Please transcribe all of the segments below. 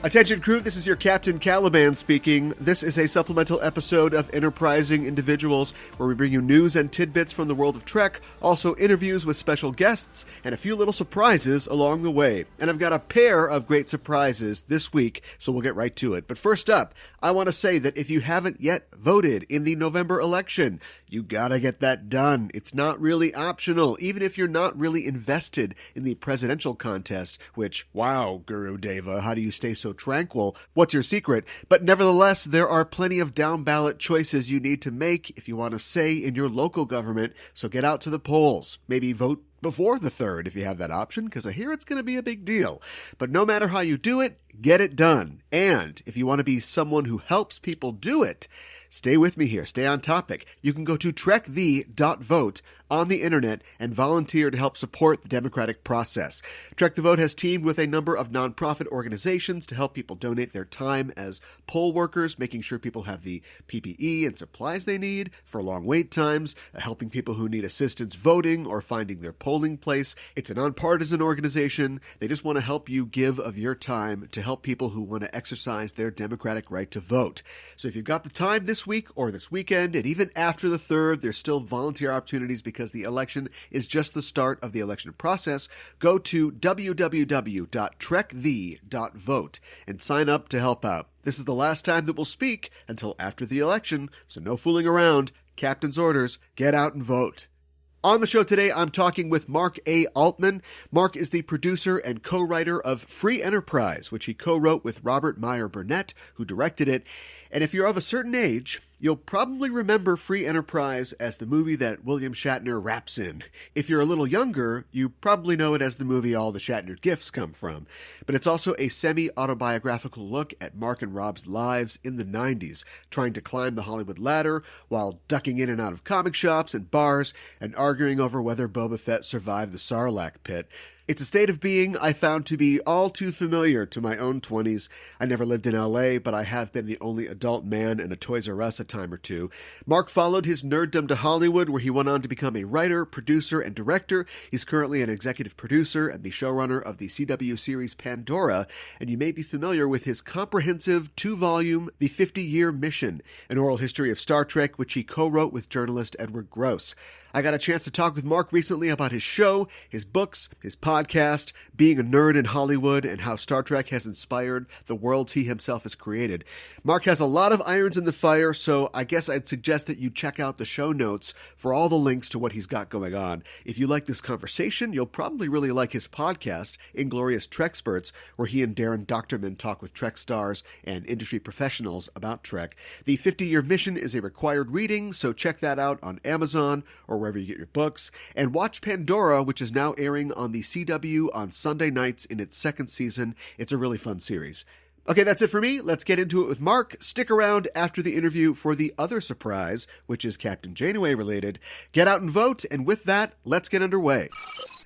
Attention crew, this is your Captain Caliban speaking. This is a supplemental episode of Enterprising Individuals, where we bring you news and tidbits from the world of Trek, also interviews with special guests, and a few little surprises along the way. And I've got a pair of great surprises this week, so we'll get right to it. But first up, I want to say that if you haven't yet voted in the November election, you gotta get that done. It's not really optional, even if you're not really invested in the presidential contest, which, wow, Guru Deva, how do you stay so tranquil? What's your secret? But nevertheless, there are plenty of down-ballot choices you need to make if you want to say in your local government, so get out to the polls. Maybe vote before the 3rd if you have that option, because I hear it's going to be a big deal. But no matter how you do it, get it done. And if you want to be someone who helps people do it, stay with me here, stay on topic. You can go to trekthee.vote on the internet and volunteer to help support the democratic process. Trek the Vote has teamed with a number of nonprofit organizations to help people donate their time as poll workers, making sure people have the PPE and supplies they need for long wait times, helping people who need assistance voting or finding their polling place. It's a nonpartisan organization. They just want to help you give of your time to help people who want to exercise their democratic right to vote. So if you've got the time this week or this weekend, and even after the 3rd, there's still volunteer opportunities because the election is just the start of the election process. Go to www.trekthee.vote and sign up to help out. This is the last time that we'll speak until after the election, so no fooling around. Captain's orders, get out and vote. On the show today, I'm talking with Mark A. Altman. Mark is the producer and co-writer of Free Enterprise, which he co-wrote with Robert Meyer Burnett, who directed it. And if you're of a certain age, you'll probably remember Free Enterprise as the movie that William Shatner raps in. If you're a little younger, you probably know it as the movie all the Shatner gifts come from. But it's also a semi-autobiographical look at Mark and Rob's lives in the 90s, trying to climb the Hollywood ladder while ducking in and out of comic shops and bars and arguing over whether Boba Fett survived the Sarlacc pit. It's a state of being I found to be all too familiar to my own 20s. I never lived in LA, but I have been the only adult man in a Toys R Us a time or two. Mark followed his nerddom to Hollywood, where he went on to become a writer, producer, and director. He's currently an executive producer and the showrunner of the CW series Pandora, and you may be familiar with his comprehensive 2-volume The 50-Year Mission, an oral history of Star Trek, which he co-wrote with journalist Edward Gross. I got a chance to talk with Mark recently about his show, his books, his podcast, being a nerd in Hollywood, and how Star Trek has inspired the worlds he himself has created. Mark has a lot of irons in the fire, so I guess I'd suggest that you check out the show notes for all the links to what he's got going on. If you like this conversation, you'll probably really like his podcast, Inglorious Treksperts, where he and Darren Doctorman talk with Trek stars and industry professionals about Trek. The 50-Year Mission is a required reading, so check that out on Amazon or wherever you get your books, and watch Pandora, which is now airing on the CW on Sunday nights in its 2nd season. It's a really fun series. Okay, that's it for me. Let's get into it with Mark. Stick around after the interview for the other surprise, which is Captain Janeway related. Get out and vote, and with that, let's get underway.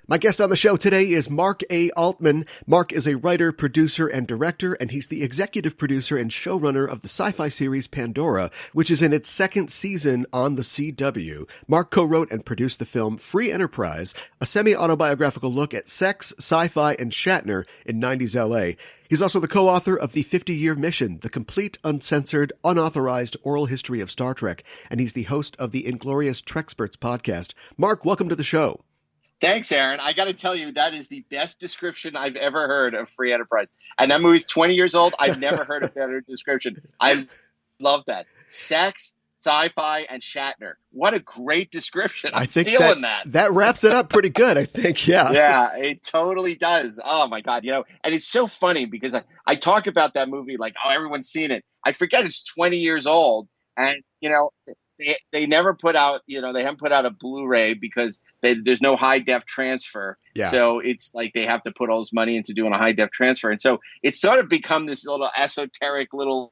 My guest on the show today is Mark A. Altman. Mark is a writer, producer, and director, and he's the executive producer and showrunner of the sci-fi series Pandora, which is in its 2nd season on the CW. Mark co-wrote and produced the film Free Enterprise, a semi-autobiographical look at sex, sci-fi, and Shatner in 90s LA. He's also the co-author of The 50-Year Mission, the complete, uncensored, unauthorized oral history of Star Trek, and he's the host of the Inglorious Treksperts podcast. Mark, welcome to the show. Thanks, Aaron. I got to tell you, that is the best description I've ever heard of Free Enterprise. And that movie's 20 years old. I've never heard a better description. I love that. Sex, sci-fi, and Shatner. What a great description. I'm stealing that. That wraps it up pretty good, I think. Yeah. Yeah, it totally does. Oh, my God. And it's so funny because I talk about that movie like, oh, everyone's seen it. I forget it's 20 years old. And, they never put out, they haven't put out a Blu-ray because there's no high def transfer. Yeah. So it's like they have to put all this money into doing a high def transfer. And so it's sort of become this little esoteric little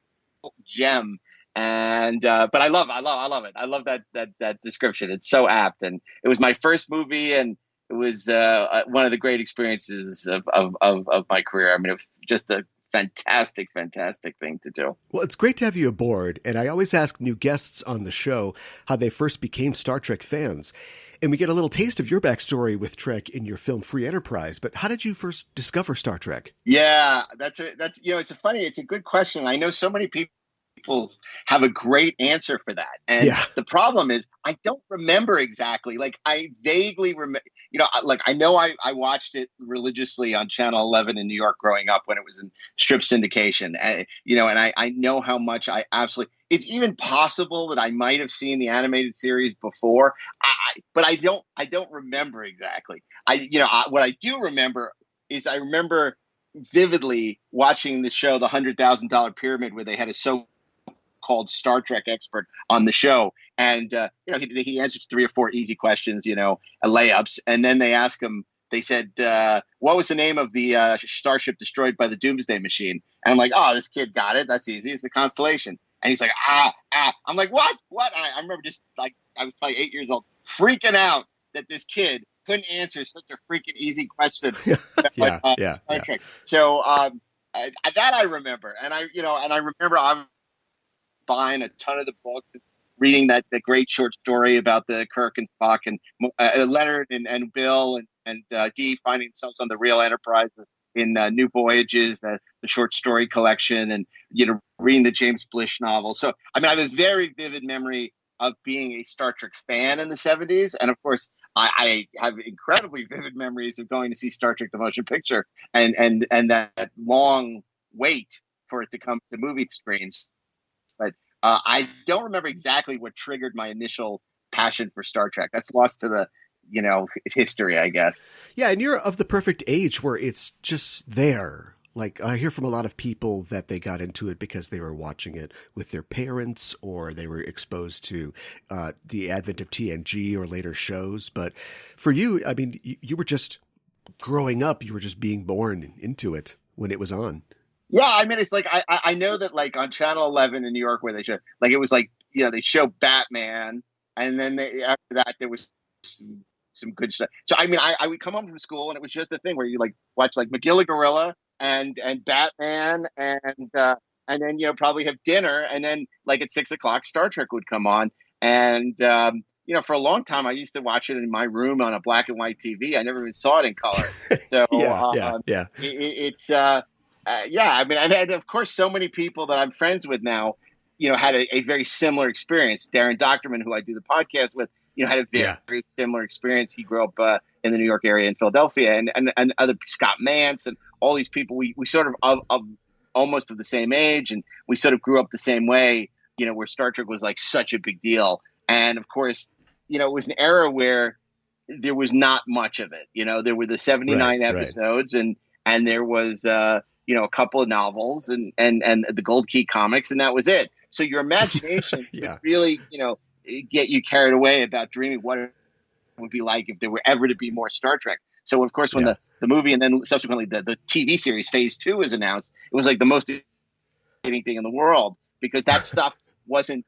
gem. And but I love it. I love that description. It's so apt. And it was my first movie, and it was one of the great experiences of my career. I mean, it was just a fantastic, fantastic thing to do. Well, it's great to have you aboard, and I always ask new guests on the show how they first became Star Trek fans. And we get a little taste of your backstory with Trek in your film Free Enterprise, but how did you first discover Star Trek? Yeah, that's it's a good question. I know so many people have a great answer for that. And the problem is I don't remember exactly. Like I vaguely remember, like I know I watched it religiously on Channel 11 in New York growing up when it was in strip syndication. And I know how much I absolutely, it's even possible that I might have seen the animated series before, but I don't remember exactly. What I do remember is I remember vividly watching the show, The $100,000 Pyramid, where they had a called Star Trek expert on the show. And, he answered 3 or 4 easy questions, layups. And then they asked him, they said, what was the name of the starship destroyed by the Doomsday Machine? And I'm like, oh, this kid got it. That's easy. It's the Constellation. And he's like, I'm like, what? I remember just like, I was probably 8 years old, freaking out that this kid couldn't answer such a freaking easy question. Star Trek. So that I remember. And I remember I'm buying a ton of the books, reading the great short story about the Kirk and Spock and Leonard and Bill and Dee finding themselves on the real Enterprise in New Voyages, the short story collection, and reading the James Blish novel. So I have a very vivid memory of being a Star Trek fan in the 70s, and of course I have incredibly vivid memories of going to see Star Trek the Motion Picture and that long wait for it to come to movie screens. But I don't remember exactly what triggered my initial passion for Star Trek. That's lost to the, history, I guess. Yeah, and you're of the perfect age where it's just there. Like, I hear from a lot of people that they got into it because they were watching it with their parents or they were exposed to the advent of TNG or later shows. But for you, you were just growing up. You were just being born into it when it was on. Yeah, it's like I know that like on Channel 11 in New York where they show like it was like they show Batman and then after that there was some good stuff. So I would come home from school and it was just the thing where you like watch like McGilla Gorilla and Batman and then probably have dinner and then like at 6 o'clock Star Trek would come on and for a long time I used to watch it in my room on a black and white TV. I never even saw it in color. So it's. And of course, so many people that I'm friends with now, had a very similar experience. Darren Doctorman, who I do the podcast with, had a very similar experience. He grew up in the New York area in Philadelphia, and other Scott Mance and all these people. We sort of almost of the same age, and we sort of grew up the same way. Where Star Trek was like such a big deal, and of course, it was an era where there was not much of it. There were the 79 episodes, and there was. A couple of novels and the Gold Key comics, and that was it. So your imagination could really, get you carried away about dreaming what it would be like if there were ever to be more Star Trek. So of course, when the movie and then subsequently the TV series Phase 2 was announced, it was like the most exciting thing in the world because that stuff wasn't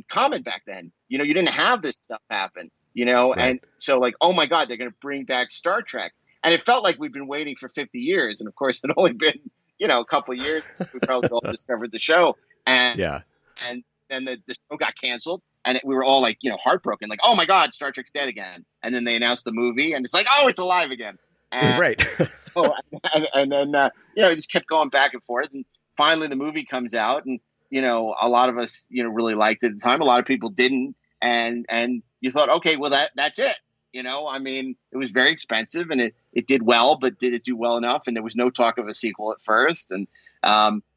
common back then. You didn't have this stuff happen, and so like, oh my God, they're going to bring back Star Trek. And it felt like we'd been waiting for 50 years. And of course, it only been, a couple of years. We probably all discovered the show. And then the show got canceled. And we were all like, heartbroken. Like, oh my God, Star Trek's dead again. And then they announced the movie. And it's like, oh, it's alive again. And, right. and then, it just kept going back and forth. And finally the movie comes out. And, a lot of us, really liked it at the time. A lot of people didn't. And you thought, okay, well, that's it. It was very expensive and it did well, but did it do well enough? And there was no talk of a sequel at first. And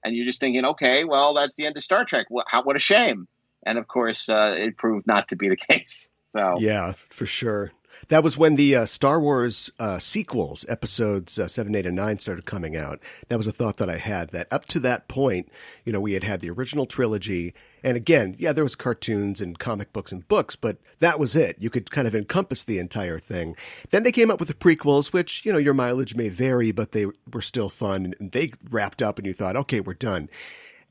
you're just thinking, okay, well, that's the end of Star Trek. What a shame. And of course, it proved not to be the case. So yeah, for sure. That was when the Star Wars sequels, episodes 7, 8, and 9 started coming out. That was a thought that I had, that up to that point, we had the original trilogy. And again, there was cartoons and comic books and books, but that was it. You could kind of encompass the entire thing. Then they came up with the prequels, which, your mileage may vary, but they were still fun. And they wrapped up and you thought, okay, we're done.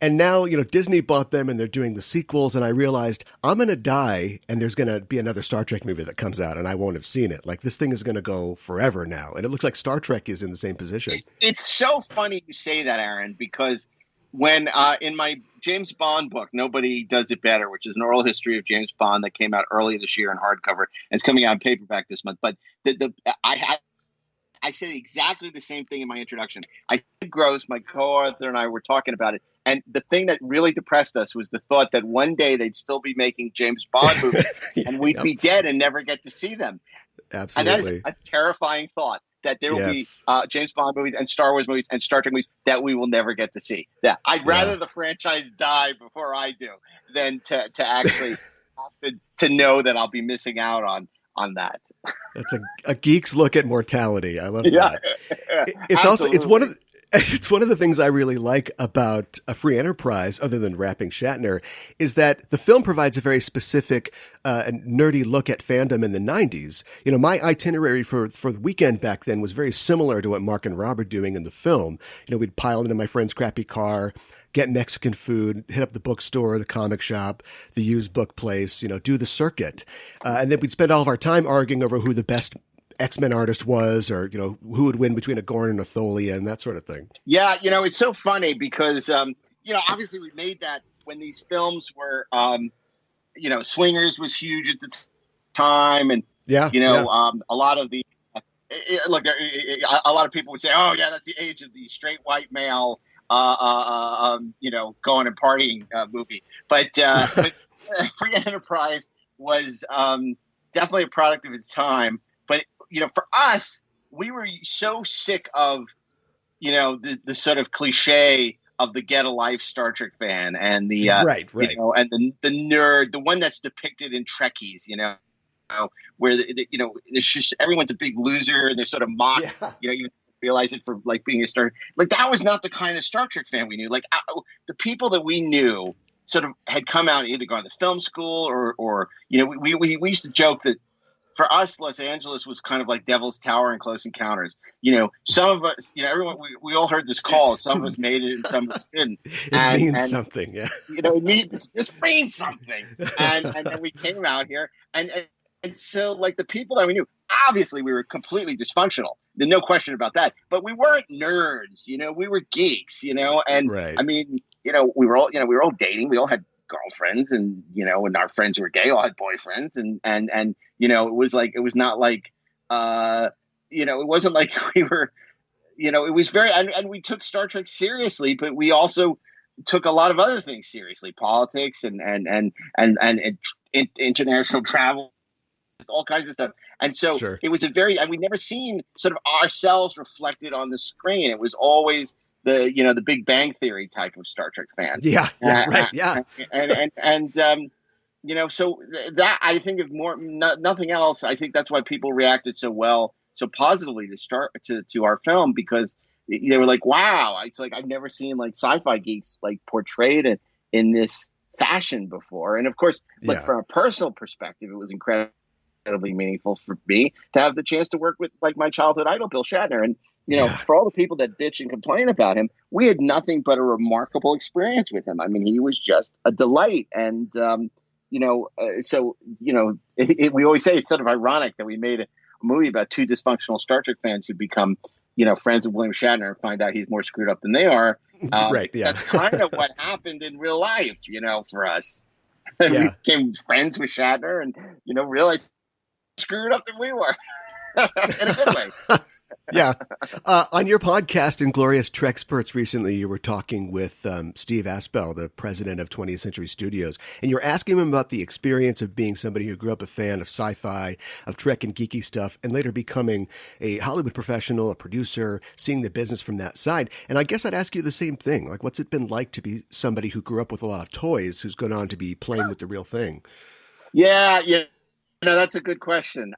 And now, Disney bought them and they're doing the sequels. And I realized I'm going to die and there's going to be another Star Trek movie that comes out and I won't have seen it. Like, this thing is going to go forever now. And it looks like Star Trek is in the same position. It's so funny you say that, Aaron, because when in my James Bond book, Nobody Does It Better, which is an oral history of James Bond that came out early this year in hardcover, and it's coming out in paperback this month. But I said exactly the same thing in my introduction. I said Gross, my co-author, and I were talking about it. And the thing that really depressed us was the thought that one day they'd still be making James Bond movies and we'd be dead and never get to see them. Absolutely. And that is a terrifying thought, that there will be James Bond movies and Star Wars movies and Star Trek movies that we will never get to see. Yeah, I'd rather the franchise die before I do than to actually have to know that I'll be missing out on that. That's a geek's look at mortality. I love that. It's also it's one of the things I really like about a free enterprise, other than rapping Shatner, is that the film provides a very specific nerdy look at fandom in the 90s. My itinerary for the weekend back then was very similar to what Mark and Rob are doing in the film. We'd pile into my friend's crappy car, get Mexican food, hit up the bookstore, the comic shop, the used book place, do the circuit. And then we'd spend all of our time arguing over who the best X-Men artist was, or, who would win between a Gorn and a Thalia and that sort of thing. Yeah. It's so funny because, obviously we made that when these films were, Swingers was huge at the time. And, a lot of the, look, a lot of people would say, oh yeah, that's the age of the straight white male, going and partying movie. But Free Enterprise was definitely a product of its time. But, for us, we were so sick of, the sort of cliche of the get a life Star Trek fan and the, right. And the nerd, the one that's depicted in Trekkies, where, it's just everyone's a big loser and they're sort of mocked, you realize it for like being a Star. Like, that was not the kind of Star Trek fan we knew. Like, the people that we knew sort of had come out, either gone to film school or we used to joke that, for us, Los Angeles was kind of like Devil's Tower and Close Encounters. Some of us, everyone, we all heard this call. Some of us made it and some of us didn't. It means something, yeah. It means, this means something. And then we came out here. And so, like, the people that we knew, obviously we were completely dysfunctional. There's no question about that. But we weren't nerds, we were geeks, And, right. I mean, we were all dating. We all had girlfriends and and our friends who were gay all had boyfriends and it was not like it wasn't like we were it was very and we took Star Trek seriously, but we also took a lot of other things seriously, politics and international travel, all kinds of stuff. And so It was and we'd never seen sort of ourselves reflected on the screen. It was always the Big Bang Theory type of Star Trek fan. Yeah, right. Yeah. So that, I think, if nothing else, I think that's why people reacted so positively to our film, because they were like, wow, it's like, I've never seen like sci-fi geeks like portrayed in this fashion before. And of course, like from a personal perspective, it was incredibly meaningful for me to have the chance to work with like my childhood idol, Bill Shatner. And, for all the people that bitch and complain about him, we had nothing but a remarkable experience with him. I mean, he was just a delight. And, we always say it's sort of ironic that we made a movie about two dysfunctional Star Trek fans who become, friends of William Shatner and find out he's more screwed up than they are. Right. Yeah. That's kind of what happened in real life, for us. And we became friends with Shatner and, realized screwed up than we were in a good way. Yeah. On your podcast, Inglorious Treksperts, recently you were talking with Steve Aspel, the president of 20th Century Studios, and you were asking him about the experience of being somebody who grew up a fan of sci-fi, of Trek and geeky stuff, and later becoming a Hollywood professional, a producer, seeing the business from that side. And I guess I'd ask you the same thing. Like, what's it been like to be somebody who grew up with a lot of toys, who's gone on to be playing with the real thing? Yeah. That's a good question.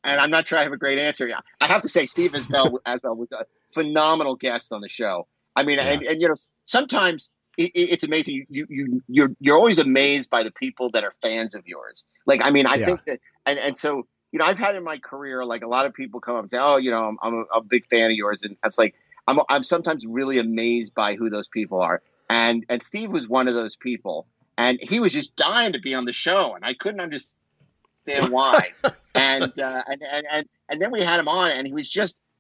And I'm not sure I have a great answer. I have to say, Steve Aspel was a phenomenal guest on the show. I mean, and sometimes it's amazing. You're always amazed by the people that are fans of yours. Like, I mean, I think that, and so I've had in my career, like, a lot of people come up and say, oh, I'm a big fan of yours, and it's like I'm sometimes really amazed by who those people are. And Steve was one of those people, and he was just dying to be on the show, and I couldn't understand why. and then we had him on, and he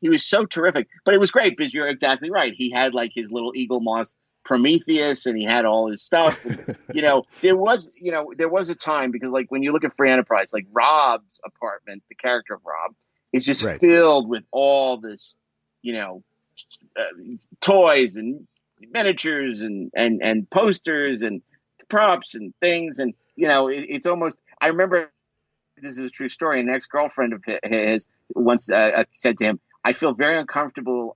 was so terrific. But it was great because you're exactly right. He had like his little Eagle Moss Prometheus, and he had all his stuff. And, there was a time, because like when you look at Free Enterprise, like Rob's apartment, the character of Rob, is just filled with all this, toys and miniatures and posters and props and things. And, it's almost, I remember, this is a true story, an ex-girlfriend of his once said to him, I feel very uncomfortable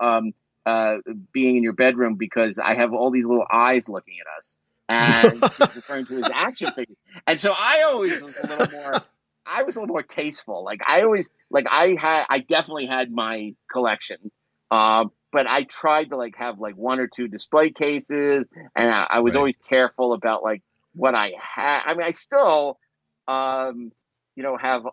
being in your bedroom because I have all these little eyes looking at us. And he's referring to his action figures. And so I always was a little more tasteful. Like I definitely had my collection. But I tried to like have like one or two display cases, and I was always careful about like what I had. I mean, I still, have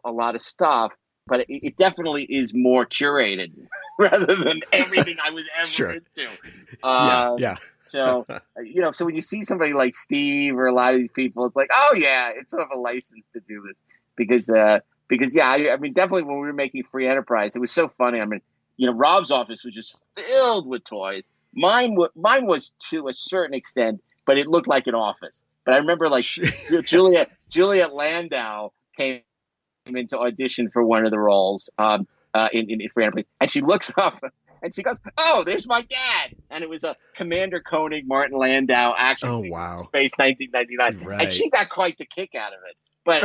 a lot of stuff, but it definitely is more curated rather than everything I was ever into. So, so when you see somebody like Steve or a lot of these people, it's like, oh yeah, it's sort of a license to do this because I mean, definitely when we were making Free Enterprise, it was so funny. I mean, Rob's office was just filled with toys. Mine was to a certain extent, but it looked like an office. But I remember like Juliet Landau came into audition for one of the roles in Free Enterprise, and she looks up and she goes, "Oh, there's my dad!" And it was a Commander Koenig Martin Landau action Space 1999, and she got quite the kick out of it. But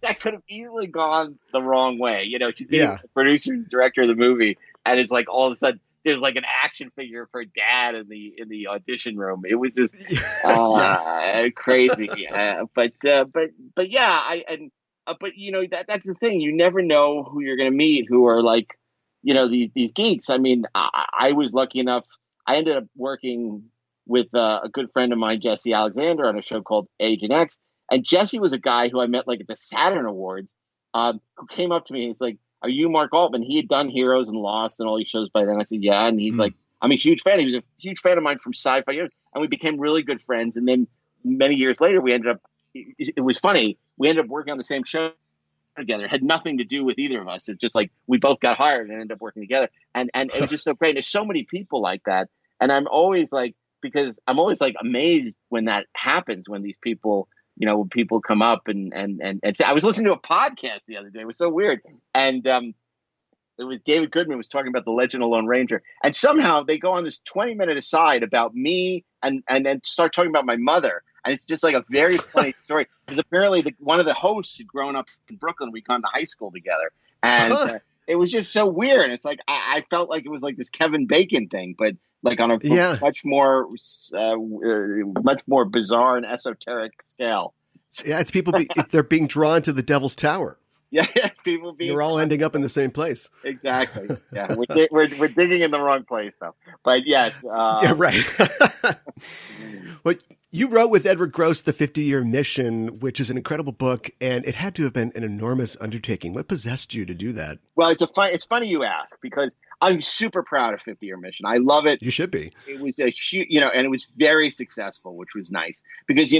that could have easily gone the wrong way. She's the producer and director of the movie, and it's like all of a sudden there's like an action figure for Dad in the audition room. It was just crazy. But that's the thing. You never know who you're going to meet who are like, these geeks. I mean, I was lucky enough. I ended up working with a good friend of mine, Jesse Alexander, on a show called Agent X. And Jesse was a guy who I met like at the Saturn Awards, who came up to me and he's like, "Are you Mark Altman?" He had done Heroes and Lost and all these shows by then. I said, "Yeah." And he's like, "I'm a huge fan." He was a huge fan of mine from Sci-Fi years, and we became really good friends. And then many years later, we ended up. It was funny. We ended up working on the same show together. It had nothing to do with either of us. It's just like we both got hired and ended up working together. And it was just so great. There's so many people like that, and I'm always like amazed when that happens, when these people. When people come up and say, I was listening to a podcast the other day. It was so weird. And it was David Goodman was talking about The Legend of Lone Ranger. And somehow they go on this 20-minute aside about me and then start talking about my mother. And it's just like a very funny story. Because apparently one of the hosts had grown up in Brooklyn. We'd gone to high school together. And it was just so weird. It's like I felt like it was like this Kevin Bacon thing, but like on a much more bizarre and esoteric scale. Yeah, it's people. They're being drawn to the Devil's Tower. Yeah, people being. You're all ending up in the same place. Exactly. Yeah, we're digging in the wrong place though. But yes. Yeah, right. Well, you wrote with Edward Gross The 50-Year Mission, which is an incredible book, and it had to have been an enormous undertaking. What possessed you to do that? Well, it's funny you ask, because I'm super proud of 50-Year Mission. I love it. You should be. It was a huge, and it was very successful, which was nice because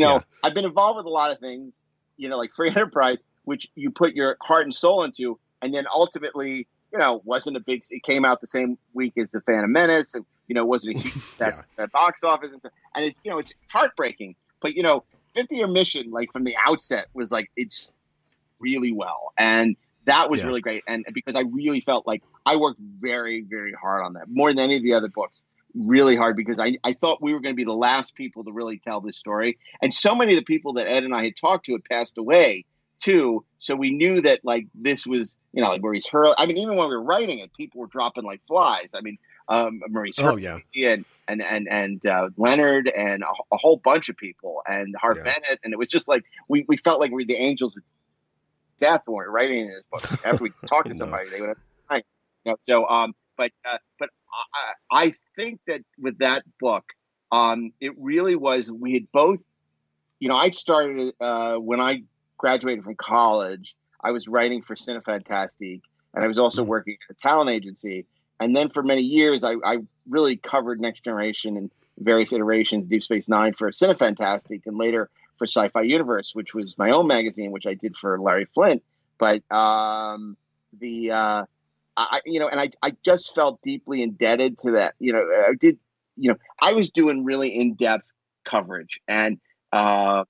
I've been involved with a lot of things, like Free Enterprise, which you put your heart and soul into, and then ultimately, wasn't a big. It came out the same week as The Phantom Menace, and wasn't a huge that box office, and it's it's heartbreaking. But 50-Year Mission, like from the outset, was like it's really well, and that was really great. And because I really felt like I worked very, very hard on that, more than any of the other books, really hard, because I thought we were going to be the last people to really tell this story, and so many of the people that Ed and I had talked to had passed away too. So we knew that like this was, like Maurice Hurley. I mean, even when we were writing it, people were dropping like flies. I mean, Maurice Hurley and Leonard and a whole bunch of people and Harv Bennett. And it was just like, we felt like we were the angels of death when we were writing this book. After we talked to somebody, they would have, but I think that with that book, it really was, we had both, I started, when I graduated from college, I was writing for Cinefantastique, and I was also working at a talent agency. And then for many years, I really covered Next Generation and various iterations, Deep Space Nine for Cinefantastic, and later for Sci-Fi Universe, which was my own magazine, which I did for Larry Flint. But I just felt deeply indebted to that. I was doing really in-depth coverage, and I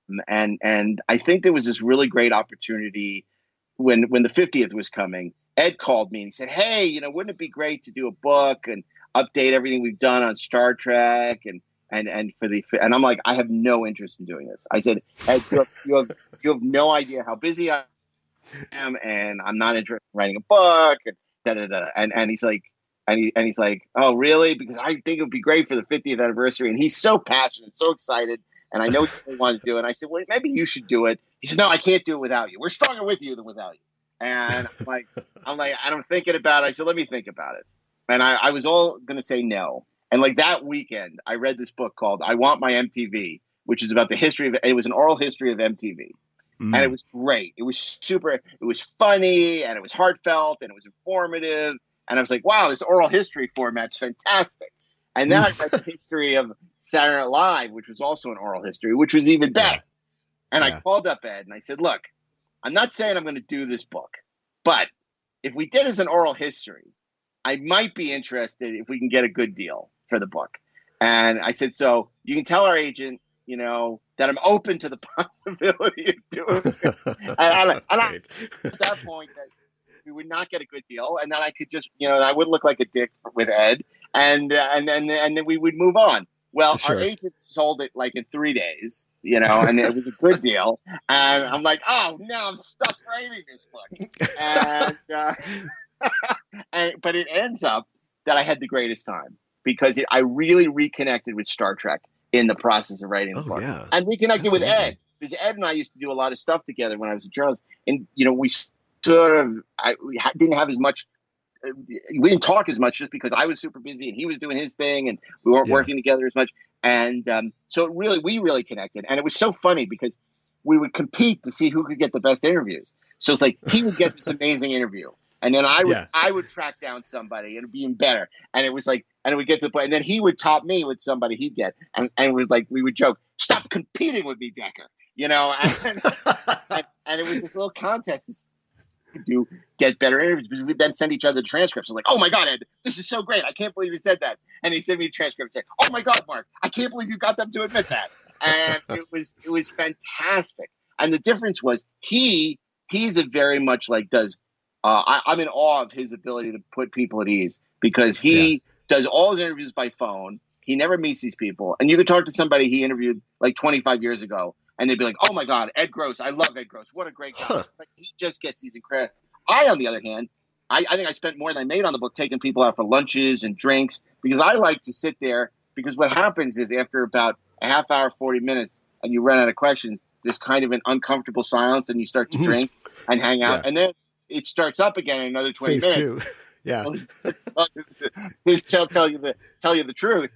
think there was this really great opportunity when the 50th was coming. Ed called me and he said, "Hey, wouldn't it be great to do a book and update everything we've done on Star Trek and I'm like, I have no interest in doing this." I said, "Ed, you have no idea how busy I am, and I'm not interested in writing a book." And And he's like, he's like, "Oh, really? Because I think it would be great for the 50th anniversary." And he's so passionate, so excited, and I know you want to do it. And I said, "Well, maybe you should do it." He said, "No, I can't do it without you. We're stronger with you than without you." And I'm like, I'm thinking about it. I said, "Let me think about it." And I was all going to say no. And like that weekend, I read this book called "I Want My MTV," which is about the history of it. It was an oral history of MTV. And it was great. It was super. It was funny, and it was heartfelt, and it was informative. And I was like, wow, this oral history format's fantastic. And then I read the history of Saturday Night Live, which was also an oral history, which was even better. Yeah. And I called up Ed and I said, "Look, I'm not saying I'm going to do this book, but if we did as an oral history, I might be interested if we can get a good deal for the book." And I said, "So you can tell our agent, that I'm open to the possibility of doing it." and I, at that point, that we would not get a good deal, and then I could just, I wouldn't look like a dick with Ed, and then we would move on. Well, Our agent sold it like in 3 days, and it was a good deal. And I'm like, oh, now I'm stuck writing this book. But it ends up that I had the greatest time because I really reconnected with Star Trek in the process of writing the book. Yeah. And reconnected with Ed, because Ed and I used to do a lot of stuff together when I was a journalist. And, we didn't have as much, we didn't talk as much just because I was super busy and he was doing his thing and we weren't working together as much. And so we really connected. And it was so funny because we would compete to see who could get the best interviews. So it's like he would get this amazing interview. And then I would track down somebody and it'd be even better. And it was like, and it would get to the point, and then he would top me with somebody he'd get. And we would joke, "Stop competing with me, Decker." And it was this little contest to get better interviews. We'd then send each other the transcripts. I'm like, "Oh my God, Ed, this is so great. I can't believe you said that." And he sent me a transcript and said, "Oh my God, Mark, I can't believe you got them to admit that." And it was fantastic. And the difference was he's a very much like does, I'm in awe of his ability to put people at ease because he does all his interviews by phone. He never meets these people. And you could talk to somebody he interviewed like 25 years ago, and they'd be like, "Oh my God, Ed Gross. I love Ed Gross. What a great guy." Huh. Like, he just gets these incredible. I, on the other hand, I think I spent more than I made on the book taking people out for lunches and drinks because I like to sit there because what happens is after about a half hour, 40 minutes, and you run out of questions, there's kind of an uncomfortable silence and you start to drink and hang out. Yeah. And then it starts up again in another 20 Phase minutes. 2. Yeah. Just tell you the truth.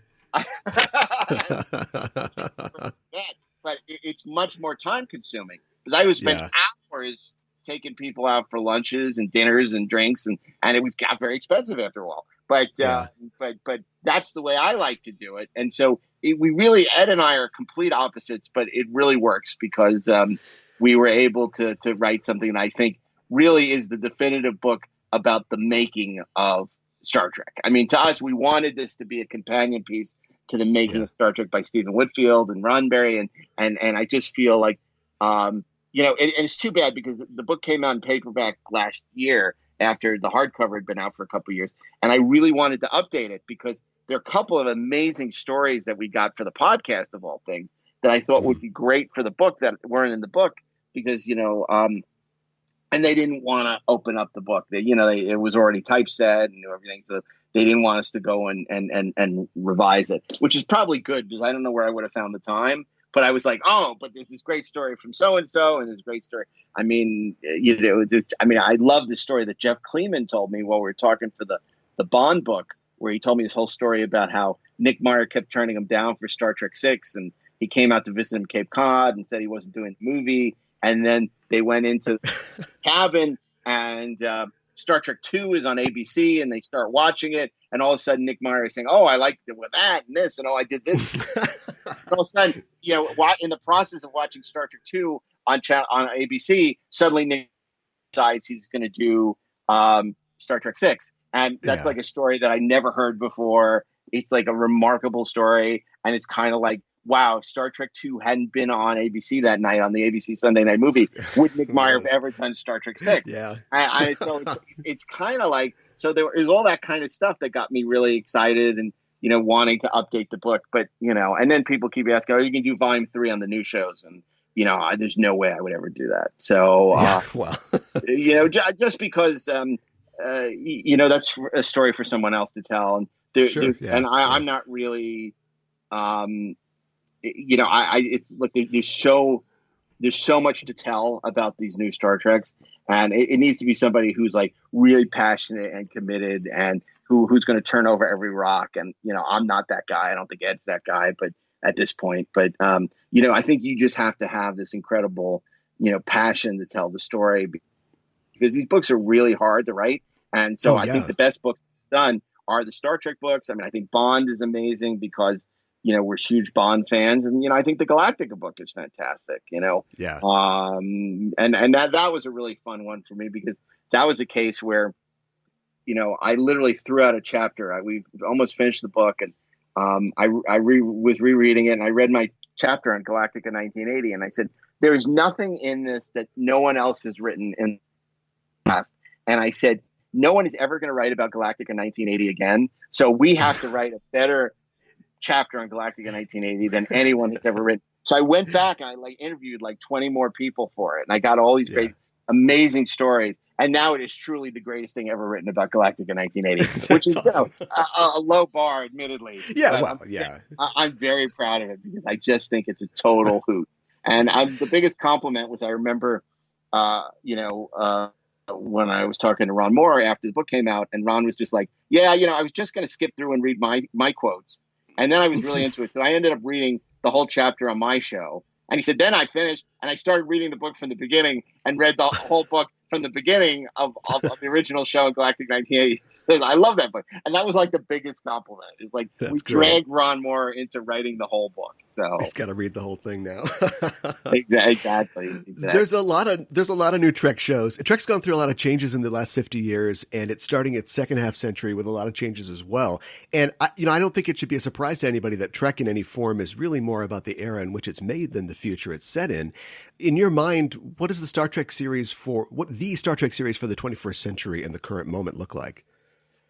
But it's much more time consuming because I would spend hours taking people out for lunches and dinners and drinks and it got very expensive after a while. But that's the way I like to do it. And so Ed and I are complete opposites, but it really works because we were able to write something that I think really is the definitive book about the making of Star Trek. I mean, to us, we wanted this to be a companion piece to the making of Star Trek by Stephen Whitfield and Roddenberry. And I just feel like, and it's too bad because the book came out in paperback last year after the hardcover had been out for a couple of years. And I really wanted to update it because there are a couple of amazing stories that we got for the podcast of all things that I thought would be great for the book that weren't in the book because, and they didn't want to open up the book. It was already typeset and everything, so they didn't want us to go and revise it, which is probably good because I don't know where I would have found the time. But I was like, oh, but there's this great story from so and so, and this great story. I mean, I love the story that Jeff Kleeman told me while we were talking for the Bond book, where he told me this whole story about how Nick Meyer kept turning him down for Star Trek VI, and he came out to visit him in Cape Cod and said he wasn't doing the movie. And then they went into the cabin and Star Trek 2 is on ABC, and they start watching it, and all of a sudden Nick Meyer is saying, "Oh, I liked it with that and this, and oh, I did this." All of a sudden, in the process of watching Star Trek 2 on ABC, suddenly Nick decides he's going to do Star Trek 6. And that's like a story that I never heard before. It's like a remarkable story. And it's kind of like, wow, if Star Trek 2 hadn't been on ABC that night on the ABC Sunday Night Movie, would Nick Meyer have ever done Star Trek 6? Yeah. So it's kind of like, so there is all that kind of stuff that got me really excited and, wanting to update the book. But, and then people keep asking, you can do volume 3 on the new shows. And, there's no way I would ever do that. So, just because, that's a story for someone else to tell. And I'm not really, there's so much to tell about these new Star Treks, and it needs to be somebody who's like really passionate and committed, and who's going to turn over every rock. And I'm not that guy. I don't think Ed's that guy, but at this point, I think you just have to have this incredible, passion to tell the story, because these books are really hard to write. And so I think the best books done are the Star Trek books. I mean, I think Bond is amazing because, we're huge Bond fans. And, I think the Galactica book is fantastic, Yeah. And that was a really fun one for me, because that was a case where, I literally threw out a chapter. We've almost finished the book, and I was rereading it, and I read my chapter on Galactica 1980, and I said, there is nothing in this that no one else has written in the past. And I said, no one is ever going to write about Galactica 1980 again. So we have to write a better chapter on Galactica 1980 than anyone has ever written. So I went back and I interviewed 20 more people for it. And I got all these great, amazing stories. And now it is truly the greatest thing ever written about Galactica 1980, which is awesome. A low bar, admittedly. Yeah, I'm very proud of it, because I just think it's a total hoot. And the biggest compliment was, I remember, when I was talking to Ron Moore after the book came out, and Ron was just like, I was just going to skip through and read my quotes. And then I was really into it. So I ended up reading the whole chapter on my show. And he said, then I finished and I started reading the book from the beginning and read the whole book from the beginning of the original show, Galactic 1980. So I love that book. And that was the biggest compliment. It's like, we dragged Ron Moore into writing the whole book. So he's got to read the whole thing now. Exactly. There's a lot of new Trek shows. Trek's gone through a lot of changes in the last 50 years, and it's starting its second half century with a lot of changes as well. And I don't think it should be a surprise to anybody that Trek in any form is really more about the era in which it's made than the future it's set in. In your mind, what is the Star Trek series for the 21st century and the current moment look like?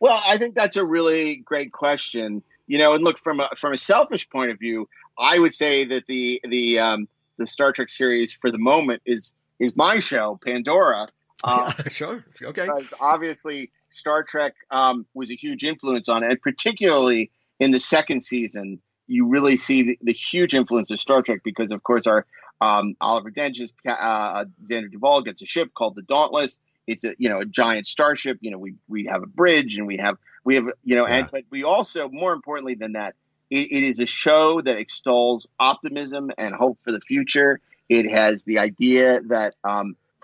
Well, I think that's a really great question. And look, from a selfish point of view, I would say that the Star Trek series for the moment is my show, Pandora. Sure. Okay. Because obviously Star Trek was a huge influence on it, and particularly in the second season, you really see the huge influence of Star Trek, because, of course, our Oliver Dent's Xander Duvall gets a ship called the Dauntless. It's a giant starship. We have a bridge, and we have but we also, more importantly than that, it is a show that extols optimism and hope for the future. It has the idea that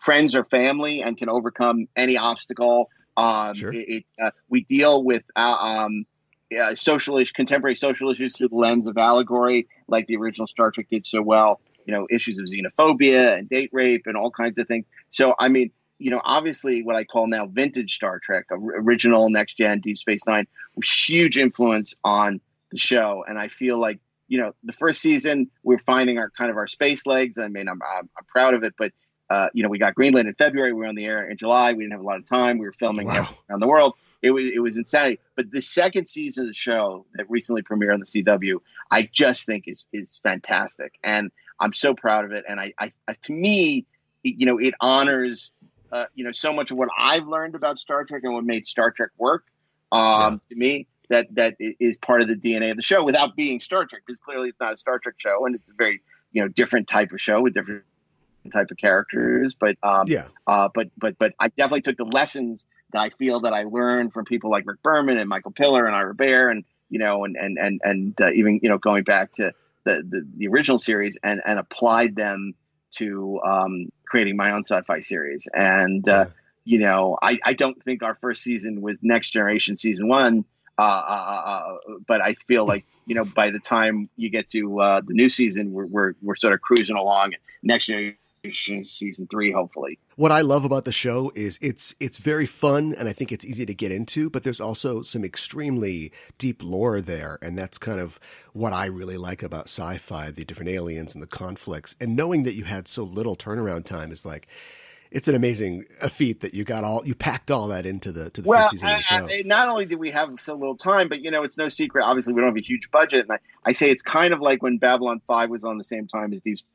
friends are family and can overcome any obstacle. Sure. We deal with contemporary social issues through the lens of allegory, like the original Star Trek did so well. Issues of xenophobia and date rape and all kinds of things. So, I mean, obviously what I call now vintage Star Trek, original, Next Gen, Deep Space Nine, was huge influence on the show. And I feel like, the first season, we're finding our space legs. I mean, I'm proud of it, but we got Greenland in February. We were on the air in July. We didn't have a lot of time. We were filming around the world. It was insanity. But the second season of the show that recently premiered on the CW, I just think is fantastic, and I'm so proud of it. And I to me, it honors so much of what I've learned about Star Trek and what made Star Trek work. To me, that is part of the DNA of the show, without being Star Trek, because clearly it's not a Star Trek show, and it's a very different type of show with different type of characters. But but I definitely took the lessons that I feel that I learned from people like Rick Berman and Michael Piller and Ira Bear, and even going back to the original series, and applied them to creating my own sci-fi series. And I don't think our first season was Next Generation season one. But I feel like, by the time you get to the new season, we're sort of cruising along. Next Generation season 3, hopefully. What I love about the show is it's very fun, and I think it's easy to get into, but there's also some extremely deep lore there, and that's kind of what I really like about sci-fi, the different aliens and the conflicts. And knowing that you had so little turnaround time is like, it's an amazing feat that you packed all that into the first season of the show. Not only did we have so little time, but it's no secret. Obviously, we don't have a huge budget, and I say it's kind of like when Babylon 5 was on the same time as Deep Space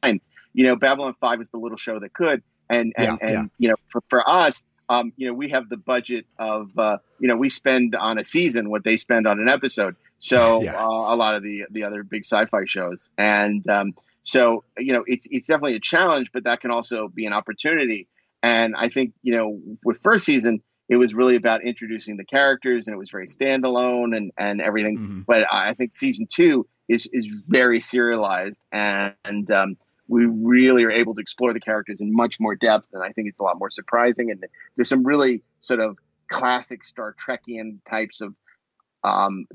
Nine. Babylon 5 was the little show that could, and for us, we have the budget of we spend on a season what they spend on an episode. So a lot of the other big sci-fi shows, and so, it's definitely a challenge, but that can also be an opportunity. And I think, with first season, it was really about introducing the characters, and it was very standalone and everything. Mm-hmm. But I think season 2 is very serialized, and we really are able to explore the characters in much more depth. And I think it's a lot more surprising. And there's some really sort of classic Star Trekian types of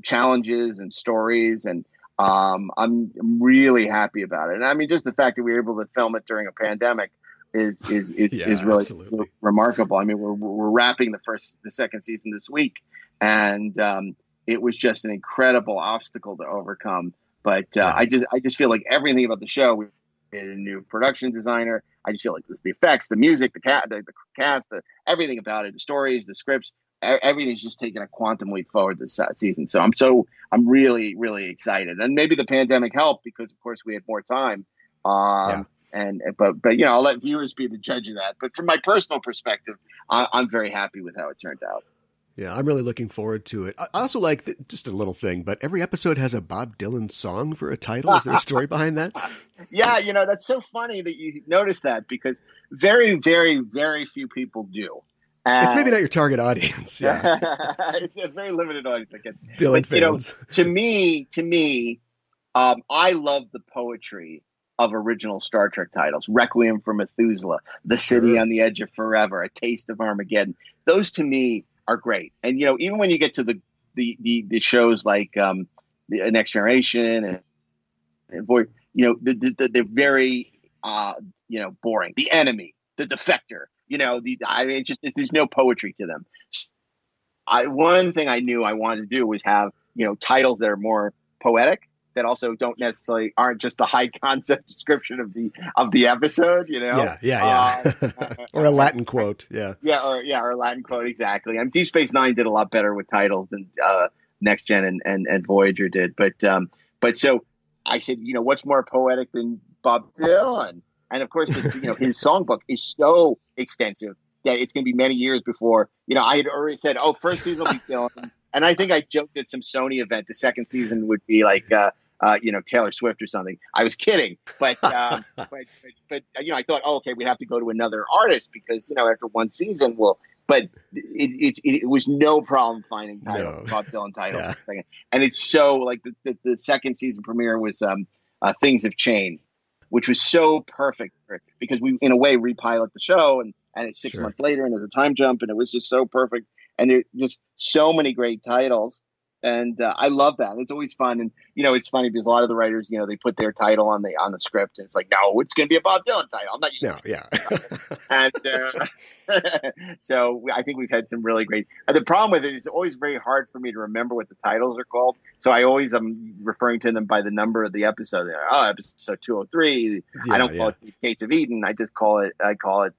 challenges and stories, and I'm really happy about it. And I mean, just the fact that we were able to film it during a pandemic is really absolutely remarkable. I mean, we're wrapping the second season this week, and it was just an incredible obstacle to overcome. But I just feel like everything about the show, we had a new production designer. I just feel like the effects, the music, the cast, everything about it, the stories, the scripts. Everything's just taken a quantum leap forward this season. So I'm really, really excited. And maybe the pandemic helped because, of course, we had more time. But I'll let viewers be the judge of that. But from my personal perspective, I'm very happy with how it turned out. Yeah, I'm really looking forward to it. I also like just a little thing, but every episode has a Bob Dylan song for a title. Is there a story behind that? Yeah, that's so funny that you noticed that, because very, very, very few people do. It's maybe not your target audience. Yeah, it's a very limited audience. Dylan fans. To me, I love the poetry of original Star Trek titles: Requiem for Methuselah, The City on the Edge of Forever, A Taste of Armageddon. Those to me are great. And even when you get to the shows like the Next Generation and Void, they're very boring. The Enemy, The Defector. There's no poetry to them. One thing I knew I wanted to do was have, titles that are more poetic, that also aren't just the high concept description of the episode, or a Latin quote. Or a Latin quote. Exactly. Deep Space Nine did a lot better with titles than Next Gen and Voyager did. But so I said, what's more poetic than Bob Dylan? And of course, his songbook is so extensive that it's going to be many years before, I had already said, first season will be Dylan. And I think I joked at some Sony event, the second season would be like, Taylor Swift or something. I was kidding. But I thought, okay, we'd have to go to another artist because, after one season, but it was no problem finding Bob Dylan titles. Yeah. And it's so like the second season premiere was Things Have Changed, which was so perfect because we, in a way, repilot the show and it's 6 months later and there's a time jump and it was just so perfect. And there's just so many great titles. And I love that. It's always fun. And, it's funny because a lot of the writers, they put their title on the script and it's like, no, it's going to be a Bob Dylan title. I'm not using it. And so I think we've had some really great. The problem with it is it's always very hard for me to remember what the titles are called. So I always am referring to them by the number of the episode. Episode 203. I don't call it Gates of Eden. I call it,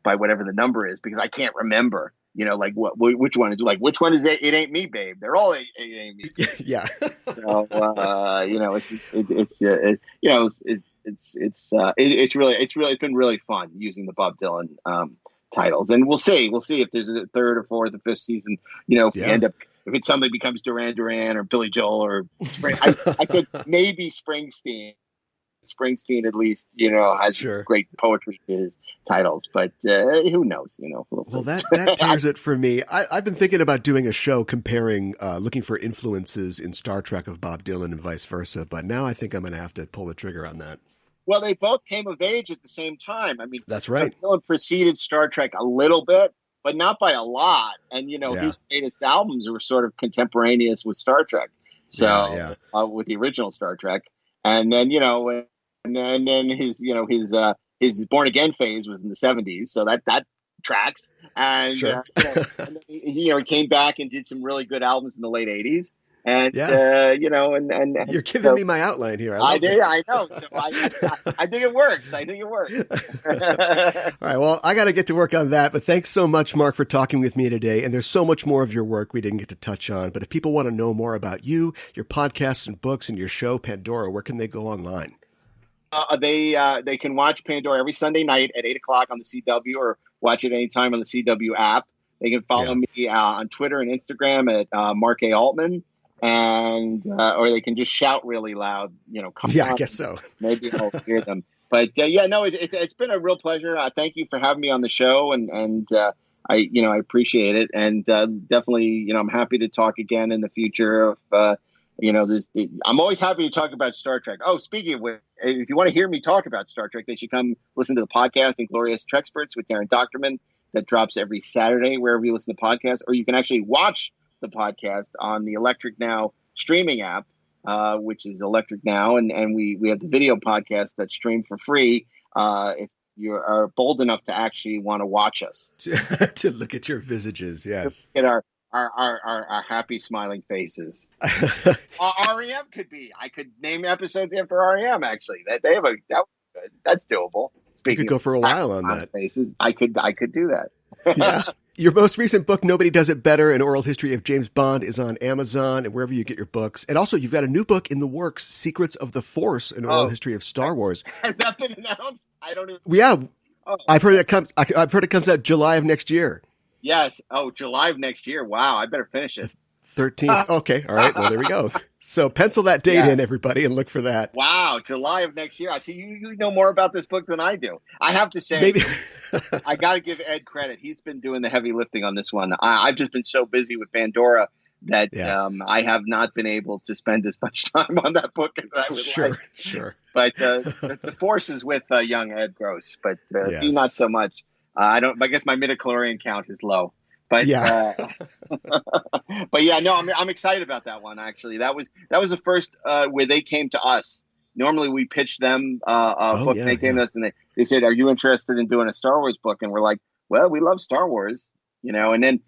by whatever the number is because I can't remember. Which one is which one is it? It Ain't Me, Babe. They're all it ain't me. Yeah. So it's been really fun using the Bob Dylan titles, and we'll see if there's a third or fourth or fifth season. If we end up if it suddenly becomes Duran Duran or Billy Joel or Spring. I said maybe Springsteen. Springsteen at least, has great poetry in his titles, but who knows, Well, that tears it for me. I've been thinking about doing a show comparing, looking for influences in Star Trek of Bob Dylan and vice versa, but now I think I'm going to have to pull the trigger on that. Well, they both came of age at the same time. I mean, That's right. Dylan preceded Star Trek a little bit, but not by a lot. And, Yeah. his greatest albums were sort of contemporaneous with Star Trek. So, with the original Star Trek. And then, and then his Born Again phase was in the 70s. So that tracks. And, Sure. and then he came back and did some really good albums in the late 80s. And, and you're giving me so, my outline here. I know. So I think it works. All right. Well, I got to get to work on that. But thanks so much, Mark, for talking with me today. And there's so much more of your work we didn't get to touch on. But if people want to know more about you, your podcasts and books and your show, Pandora, where can they go online? They can watch Pandora every Sunday night at 8:00 on the CW, or watch it anytime on the CW app. They can follow me on Twitter and Instagram at Mark A. Altman. And or they can just shout really loud, come on. I guess so. Maybe I'll hear them. But it's been a real pleasure. Thank you for having me on the show, and I appreciate it, and definitely I'm happy to talk again in the future. I'm always happy to talk about Star Trek. Oh, speaking of which, if you want to hear me talk about Star Trek, they should come listen to the podcast Inglorious Treksperts with Darren Doctorman that drops every Saturday wherever you listen to podcasts, or you can actually watch the podcast on the Electric Now streaming app, which is Electric Now, and we have the video podcast that's streamed for free if you are bold enough to actually want to watch us. To look at your visages, yes. At our happy smiling faces. REM could be. I could name episodes after REM, actually. That's doable. You could go for a while on that. Faces. I could do that. Yeah. Your most recent book, Nobody Does It Better, An Oral History of James Bond, is on Amazon and wherever you get your books. And also, you've got a new book in the works, Secrets of the Force, An Oral History of Star Wars. Has that been announced? I don't even... Yeah. I've heard it comes out July of next year. Yes. Oh, July of next year. Wow. I better finish it. 13th. Okay. All right. Well, there we go. So pencil that date in, everybody, and look for that. Wow. July of next year. I see you know more about this book than I do. I have to say, maybe I got to give Ed credit. He's been doing the heavy lifting on this one. I've just been so busy with Pandora that I have not been able to spend as much time on that book as I would like. Sure. But the force is with young Ed Gross, but he not so much. I guess my midichlorian count is low. But but I'm excited about that one. Actually, that was the first where they came to us. Normally, we pitched them a book. They came to us and they said, "Are you interested in doing a Star Wars book?" And we're like, "Well, we love Star Wars, And then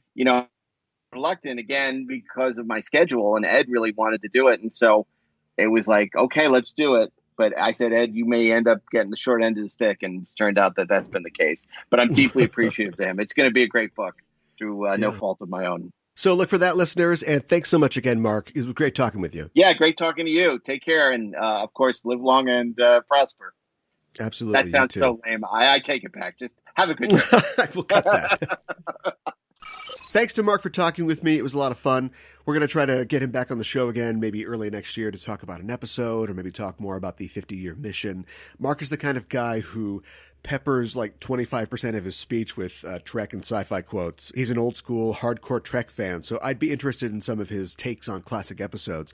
reluctant again because of my schedule, and Ed really wanted to do it, and so it was like, "Okay, let's do it." But I said, Ed, you may end up getting the short end of the stick, and it's turned out that that's been the case. But I'm deeply appreciative to him. It's going to be a great book. Through no fault of my own. So look for that, listeners, and thanks so much again, Mark. It was great talking with you. Yeah, great talking to you. Take care, and of course, live long and prosper. Absolutely. That sounds so lame. I take it back. Just have a good day. We'll cut that. Thanks to Mark for talking with me. It was a lot of fun. We're going to try to get him back on the show again, maybe early next year, to talk about an episode or maybe talk more about the 50-year mission. Mark is the kind of guy who peppers like 25% of his speech with Trek and sci-fi quotes. He's an old school, hardcore Trek fan, so I'd be interested in some of his takes on classic episodes.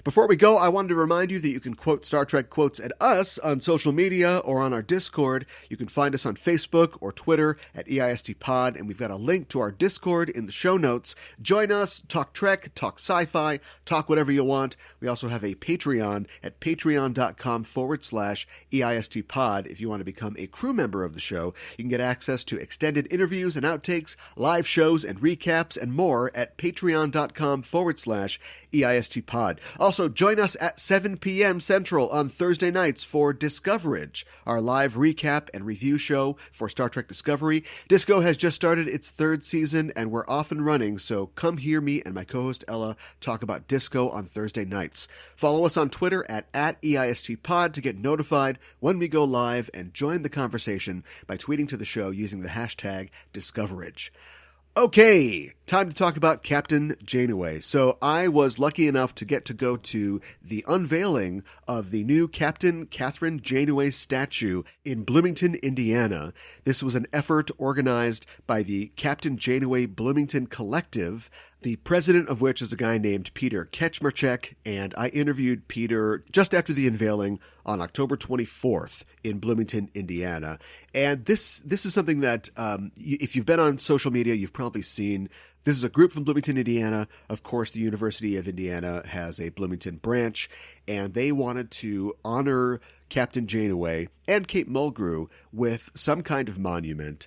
Before we go, I wanted to remind you that you can quote Star Trek quotes at us on social media or on our Discord. You can find us on Facebook or Twitter at EISTPod, and we've got a link to our Discord in the show notes. Join us, talk Trek, talk sci-fi, talk whatever you want. We also have a Patreon at patreon.com/EISTPod. If you want to become a crew member of the show, you can get access to extended interviews and outtakes, live shows and recaps, and more at patreon.com/EISTPod. Also, join us at 7 p.m. Central on Thursday nights for Discoverage, our live recap and review show for Star Trek Discovery. Disco has just started its third season, and we're off and running, so come hear me and my co-host Ella talk about Disco on Thursday nights. Follow us on Twitter at EISTPod to get notified when we go live, and join the conversation by tweeting to the show using the hashtag Discoverage. Okay, time to talk about Captain Janeway. So I was lucky enough to get to go to the unveiling of the new Captain Catherine Janeway statue in Bloomington, Indiana. This was an effort organized by the Captain Janeway Bloomington Collective. the president of which is a guy named Peter Kaczmarczyk, and I interviewed Peter just after the unveiling on October 24th in Bloomington, Indiana. And this is something that, if you've been on social media, you've probably seen. This is a group from Bloomington, Indiana. Of course, the University of Indiana has a Bloomington branch, and they wanted to honor Captain Janeway and Kate Mulgrew with some kind of monument.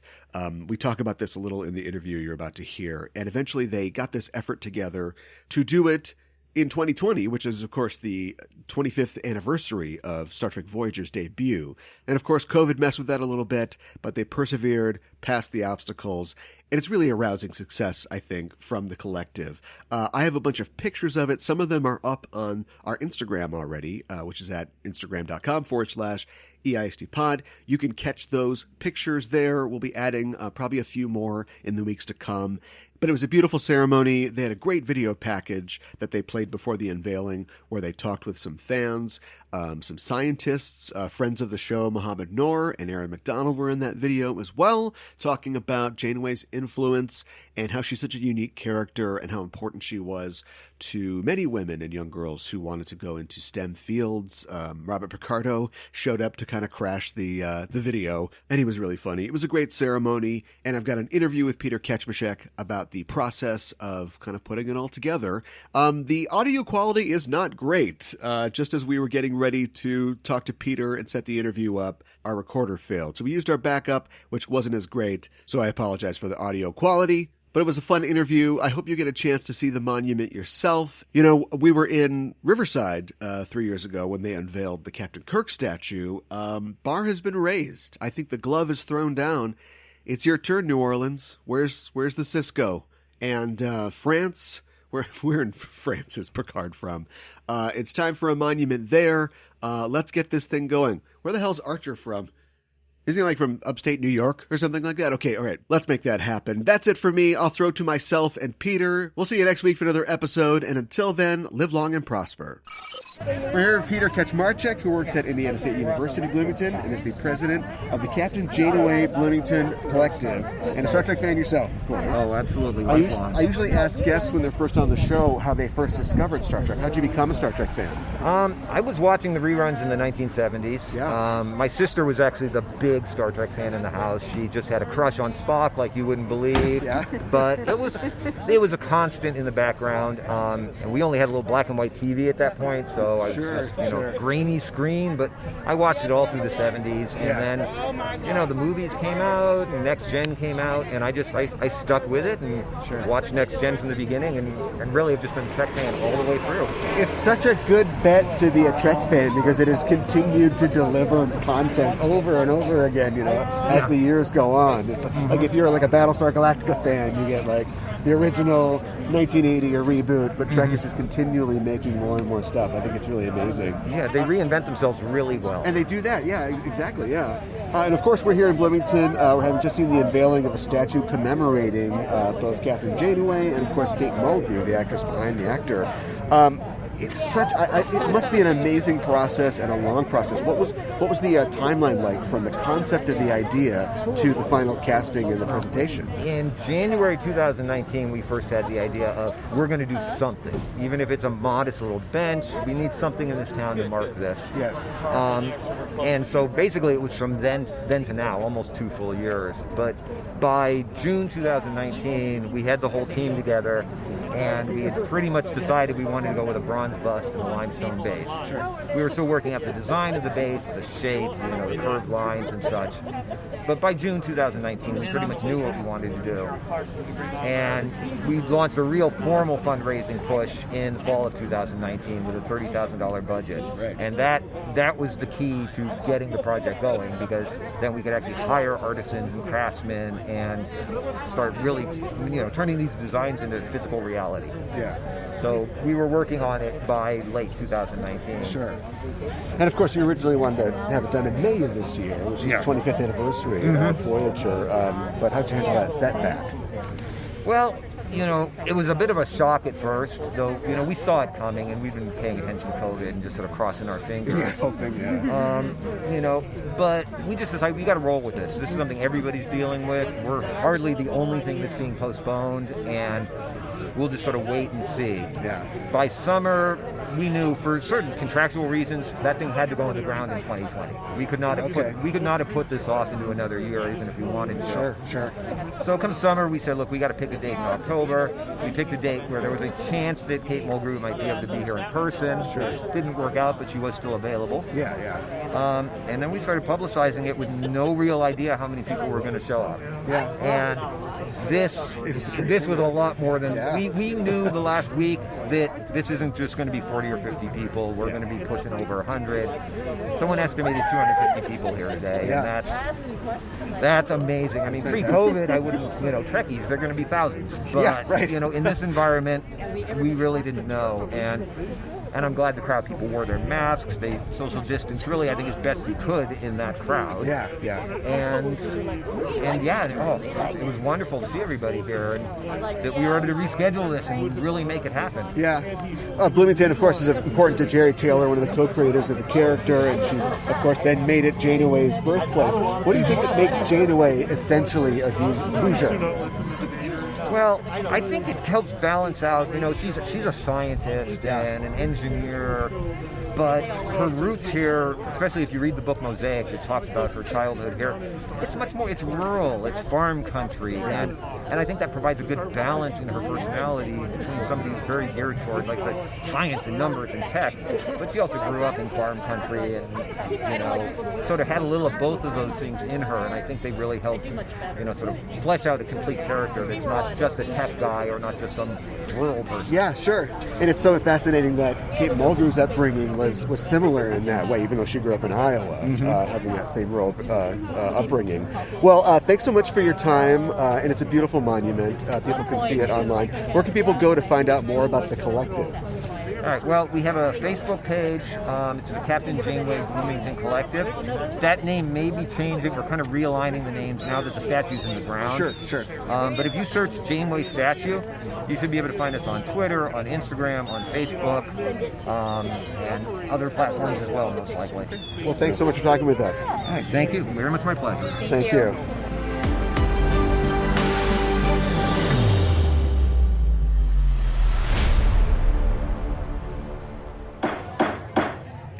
We talk about this a little in the interview you're about to hear. And eventually they got this effort together to do it in 2020, which is, of course, the 25th anniversary of Star Trek Voyager's debut. And, of course, COVID messed with that a little bit, but they persevered, passed the obstacles, and it's really a rousing success, I think, from the collective. I have a bunch of pictures of it. Some of them are up on our Instagram already, which is at instagram.com/EISDpod. You can catch those pictures there. We'll be adding probably a few more in the weeks to come. But it was a beautiful ceremony. They had a great video package that they played before the unveiling where they talked with some fans, some scientists, friends of the show, Mohammed Noor and Aaron McDonald were in that video as well, talking about Janeway's influence and how she's such a unique character and how important she was to many women and young girls who wanted to go into STEM fields. Robert Picardo showed up to kind of crash the video, and he was really funny. It was a great ceremony, and I've got an interview with Peter Kaczmarczyk about the process of kind of putting it all together. The audio quality is not great. Just as we were getting ready to talk to Peter and set the interview up, our recorder failed. So we used our backup, which wasn't as great, so I apologize for the audio quality. But it was a fun interview. I hope you get a chance to see the monument yourself. You know, we were in Riverside 3 years ago when they unveiled the Captain Kirk statue. Bar has been raised. I think the glove is thrown down. It's your turn, New Orleans. Where's the Cisco? And France, where in France is Picard from? It's time for a monument there. Let's get this thing going. Where the hell's Archer from? Isn't he like from upstate New York or something like that? Okay, all right, let's make that happen. That's it for me. I'll throw to myself and Peter. We'll see you next week for another episode, and until then, live long and prosper. We're here with Peter Kaczmarczyk, who works at Indiana State University, Bloomington, and is the president of the Captain Janeway Bloomington Collective, and a Star Trek fan yourself, of course. Oh, absolutely. I usually ask guests when they're first on the show how they first discovered Star Trek. How'd you become a Star Trek fan? I was watching the reruns in the 1970s. Yeah. My sister was actually the big Star Trek fan in the house. She just had a crush on Spock like you wouldn't believe. Yeah. But it was a constant in the background. And we only had a little black and white TV at that point, so I was just, grainy screen. But I watched it all through the 70s. And then, the movies came out, and Next Gen came out, and I stuck with it and watched Next Gen from the beginning, and really have just been a Trek fan all the way through. It's such a good bet to be a Trek fan because it has continued to deliver content over and over again, as the years go on. It's like if you're like a Battlestar Galactica fan, you get like the original 1980 or reboot, but Trek is just continually making more and more stuff. I think it's really amazing. Yeah, they reinvent themselves really well. And they do that, yeah, exactly, yeah. And of course, we're here in Bloomington. We're having just seen the unveiling of a statue commemorating both Captain Janeway and, of course, Kate Mulgrew, the actress behind the actor. It's it must be an amazing process and a long process. What was the timeline like from the concept of the idea to the final casting and the presentation? In January 2019, we first had the idea of we're going to do something, even if it's a modest little bench. We need something in this town to mark this. Yes. And so basically, it was from then to now, almost 2 full years. But by June 2019, we had the whole team together, and we had pretty much decided we wanted to go with a bronze bust and a limestone base. Sure. We were still working out the design of the base, the shape, the curved lines and such. But by June 2019, we pretty much knew what we wanted to do. And we launched a real formal fundraising push in the fall of 2019 with a $30,000 budget. Right. And that was the key to getting the project going, because then we could actually hire artisans and craftsmen and start really, turning these designs into physical reality. Yeah. So we were working on it by late 2019. Sure. And of course, you originally wanted to have it done in May of this year, which is the 25th anniversary of Voyager. But how'd you handle that setback? Well, it was a bit of a shock at first, though, we saw it coming, and we've been paying attention to COVID and just sort of crossing our fingers. Yeah, hoping, But we just decided we got to roll with this. This is something everybody's dealing with. We're hardly the only thing that's being postponed, and we'll just sort of wait and see. Yeah. By summer, we knew for certain contractual reasons that things had to go in the ground in 2020. We could not have put this off into another year, even if we wanted to. Sure. So come summer, we said, look, we got to pick a date in October. We picked a date where there was a chance that Kate Mulgrew might be able to be here in person. Sure. Didn't work out, but she was still available. Yeah. And then we started publicizing it with no real idea how many people were going to show up. Yeah. And this was a lot more than we knew the last week that this isn't just going to be 40 or 50 people. We're going to be pushing over 100. Someone estimated 250 people here today, and that's amazing. I mean, pre-COVID, I wouldn't, Trekkies, they're going to be thousands. But, in this environment, we really didn't know. And I'm glad the crowd people wore their masks. They social distanced really, I think, as best you could in that crowd. Yeah. And it was wonderful to see everybody here, and that we were able to reschedule this and really make it happen. Yeah. Bloomington, of course, is important to Jerry Taylor, one of the co-creators of the character, and she, of course, then made it Janeway's birthplace. What do you think that makes Janeway essentially a Hoosier? Well, I think it helps balance out, she's a scientist and an engineer, but her roots here, especially if you read the book Mosaic that talks about her childhood here, it's much more, it's rural, it's farm country, and I think that provides a good balance in her personality between somebody who's very geared toward like the science and numbers and tech, but she also grew up in farm country and, sort of had a little of both of those things in her, and I think they really helped, sort of flesh out a complete character that's not just a tech guy or not just some rural person. Yeah, sure. And it's so fascinating that Kate Mulgrew's upbringing was similar in that way, even though she grew up in Iowa, having that same rural upbringing. Well, thanks so much for your time, and it's a beautiful monument. People can see it online. Where can people go to find out more about the collective? All right, well, we have a Facebook page. It's the Captain Janeway Bloomington Collective. That name may be changing. We're kind of realigning the names now that the statue's in the ground. Sure. But if you search Janeway Statue, you should be able to find us on Twitter, on Instagram, on Facebook, and other platforms as well, most likely. Well, thanks so much for talking with us. All right, thank you. Very much my pleasure. Thank you.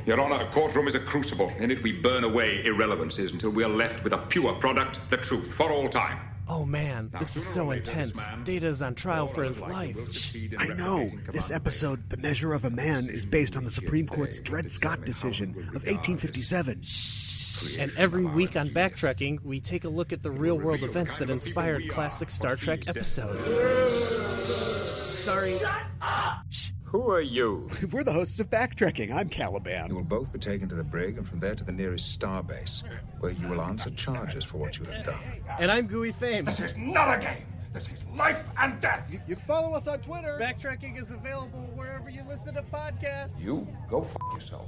Your Honor, a courtroom is a crucible. In it we burn away irrelevancies until we are left with a pure product, the truth, for all time. Oh man, this is so intense. Data's on trial for his life. I know. This episode, The Measure of a Man, is based on the Supreme Court's Dred Scott decision of 1857. And every week on Backtracking, we take a look at the real-world events that inspired classic Star Trek episodes. Sorry. Shut up! Who are you? We're the hosts of Backtracking. I'm Caliban. You will both be taken to the brig and from there to the nearest starbase, where you will answer charges for what you have done. And I'm Gooey Fame. This is not a game. This is life and death. You can follow us on Twitter. Backtracking is available wherever you listen to podcasts. You go f*** yourself.